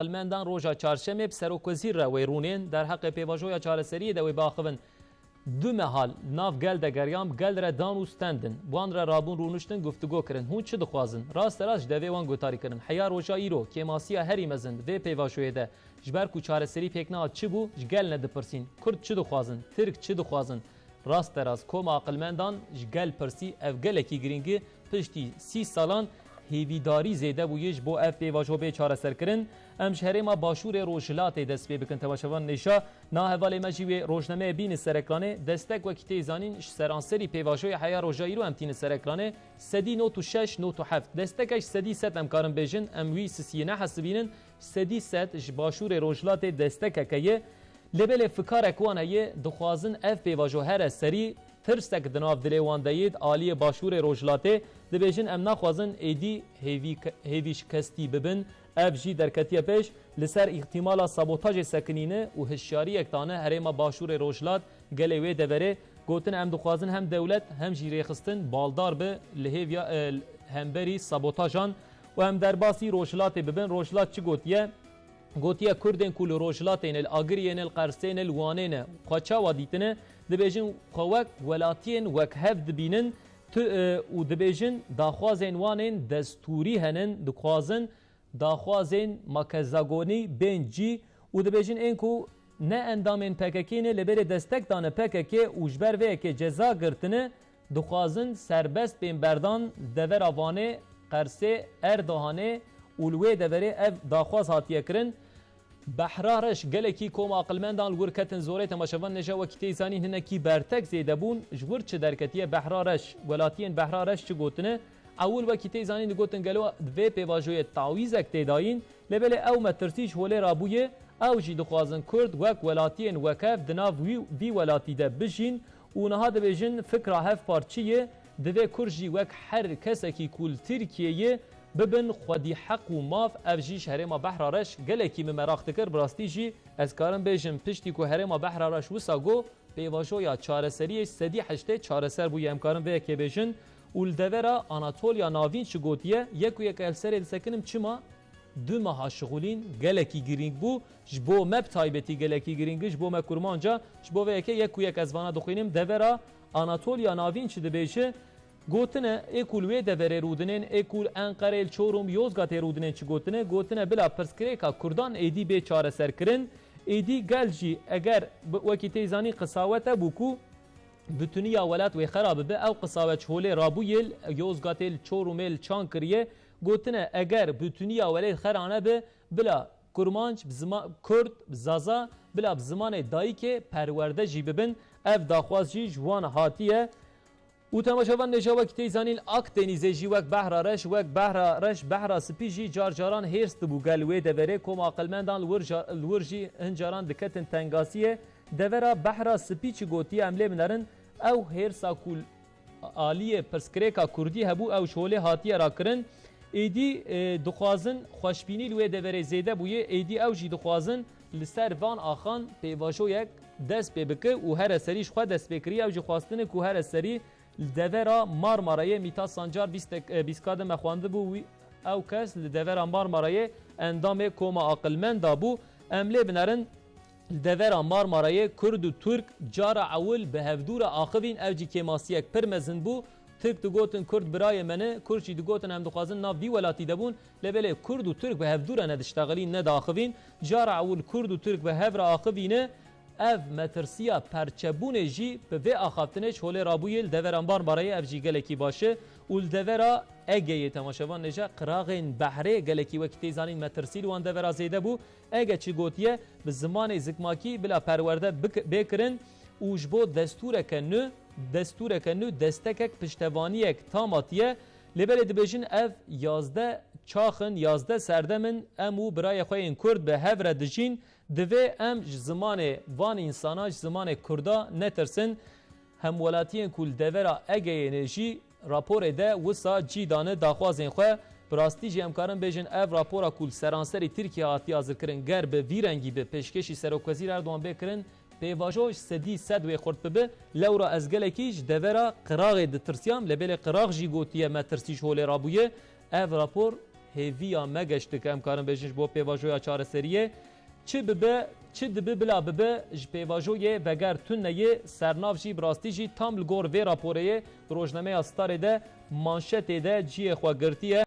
المندان روژا چهارشنبه سروکوزیر را ویرونین در حق پیواژویا چارەسەریê de wê biaxivin du mehal nav gel de geryam gel re dan û standin wan re rabûn rûniştin guftûgo kirin hûn çi dixwazin rasterast ji devê wan gotarî kirin heya roja îro kêmasiya herî mezin vê pêvajoyê de ji ber ku çarəserî pêk nehat çi bû ji gel nedipirsîn Kurd çi dixwazin Tirk çi dixwazin rasterast koma aqilmendan ji gel pirsî ev gelekî girîngî piştî 30 salan هیویداری زیده بویش بو اف پیواژو به چاره سر کرن ام شهرما باشور روجلات دست به بکن تماشاوان نشا نا حواله مجی روزنامه بین سرکلانه دستک وقتی زانین سرانسری پیواژو حیا روجایی رو ام تین سرکلانه سدی نوت و 6 نوت و 7 دستکش سدی ست ام کارم بجن ام وی سی نه حسبینن سدی ست باشور روجلات دستک کیه لبل فکر کوانه ی دخوازن اف پیواژو هر سری ترسک دناف دلوان دید عالی باشور روجلاته دبیجن ام نخوازن ایدی هیویش کستی ببن اف جی درکتیه پیش لسر احتمال سابوتاج سکنینه و هشیاری اکتانه هرما باشور روجلات گلوی دوره گوتن ام دخوازن هم دولت هم جیره خستن بالدار به لهویا همبری سابوتاجان و هم درباسی روجلات ببن روجلات چی گوتیه گوتیه کردن کل روجلاتین الاگرین القرسین الوانین قاچا ودیتنه دبیجن قوک ولاتین وک هف دبینن و دبیجن داخوازین وانین دستوری هنن دخوازن داخوازین مکزاگونی بینجی و دبیجن اینکو نه اندامین پککینه لبر دستک دانه پکک اوجبر وی که جزا گرتنه دخوازن سربست بین بردان دور آوانه قرسه اردوهانه اولوی دوره اف داخواز هاتیه کرن بحرارش گلکی کوم عقلمندان ورکتن زوره تماشاوان نجا و کتی زانی هنکی برتک زیده بون جور چه درکتیه بحرارش ولاتین بحرارش چه گوتنه اول و کتی زانی نگوتن گلو دوی پیواژوی تعویز اکتی داین لبل او مترسیش هوله رابویه او جی دخوازن کرد وک ولاتین وکف دناو وی ولاتی ده بجین و نها ده بجین فکره هف پارچیه دوی کرجی وک هر کسکی کول ترکیه ببن خودی حق و ماف افجیش هرما بحرارش گلکی مراخت کر براستی جی از کارم بیجم پشتی کو هرما بحرارش وساگو پیواژو یا چارەسەری سدی هشته چارەسەر بو امکارم به کی بیجن اول دورا آناتولیا ناوین چگوتیه یک و یک السر سکنم چما دو ماه شغولین گلکی گرینگ بو جبو مب تایبتی گلکی گرینگ جبو مکرمانجا جبو یک و یک از وانا دخوینم دورا آناتولیا ناوین چه بیجه گوتنه اکول وی دوره رودنین اکول انقره چوروم یوزگات رودنین چی گوتنه بلا پرسکریکا کردان ایدی به چاره سر کرن ایدی گلجی اگر وکی تیزانی قصاوت بوکو بتونی ولات و خراب به او قصاوت هوله رابویل یوزگات چورومل چان کریه گوتنه اگر بتونی ولات خرانه به بلا کرمانج بزمان کرد زازا بلا بزمان دایی که پرورده جی ببن اف داخواز جی جوان هاتیه و تماشاوان نجا وقت تیزانیل اکت نیزجی وقت بحرارش بحرا سپیجی جارجاران هرست بو گلوی دوره کم عقلمندان الورجی هنجاران دکتن تنگاسیه دوره بحرا سپیچی گوتی عمله منرن او هرسا کول آلیه پرسکریکا کردی هبو او شوله هاتیه را کرن ایدی دخوازن خوشبینی لوی دوره زیده بویه ایدی او جی دخوازن لسر وان آخان پیواشو یک دست ببکه و هر سریش خود دست بکری او جی خواستن که هر سری لدورا مارمارای میتا سانجار بیسکاد مخوانده بو او کس لدورا مارمارای اندام کوما عقلمند دابو امله بنرن لدورا مارمارای کرد و ترک جارا اول به هفدور آخوین او جی کماسیک پرمزن بو ترک دو گوتن کرد برای منه کرچی دو گوتن هم دخوازن ناف دی ولاتی دبون لبله کرد و ترک به هفدور ندشتغلین نداخوین جارا اول کرد و ترک به هفر آخوینه اف مترسیا پرچبون جی به و آخافتنش هول رابویل دورانبار برای اف جی گلکی باشه اول دورا اگه تماشاوان نجا قراغین بحره گلکی وقتی زانین مترسیل وان دورا زیده بو اگه چی گوتیه به زمان زکماکی بلا پرورده بکرن اوجبو دستور کنو دستکک پشتوانیک تاماتیه لبل دبیجن اف 11 چاخن 11 سردمن امو برای خوین کرد به هفره دجین دوی ام زمان وان انساناج زمان کردا نترسن هم ولاتین کل دورا اگه انرژی راپور ده وسا جی دانه داخوازین خواه براستی جی امکارن بیجن اف راپورا کل سرانسری ترکیه آتی آزر کرن گر به ویرنگی به پیشکشی سروکوزیر اردوان بکرن پیواژوش سدی صد و خورد به لورا از گلکیش دورا قراغ د ترسیام لبل قراغ جی گوتیه مترسیش هول رابویه اف راپور هێڤیا مەگەشت که امکارن بێژنش بۆ پێواژۆیا چارەسەریە çi dibe bila bibe ji pêvajoyê veger tuneyê sernav jî birastî jî tam li gor vê raporeyê rojnameya Starê de manşetê de ciyê xwe girtiye.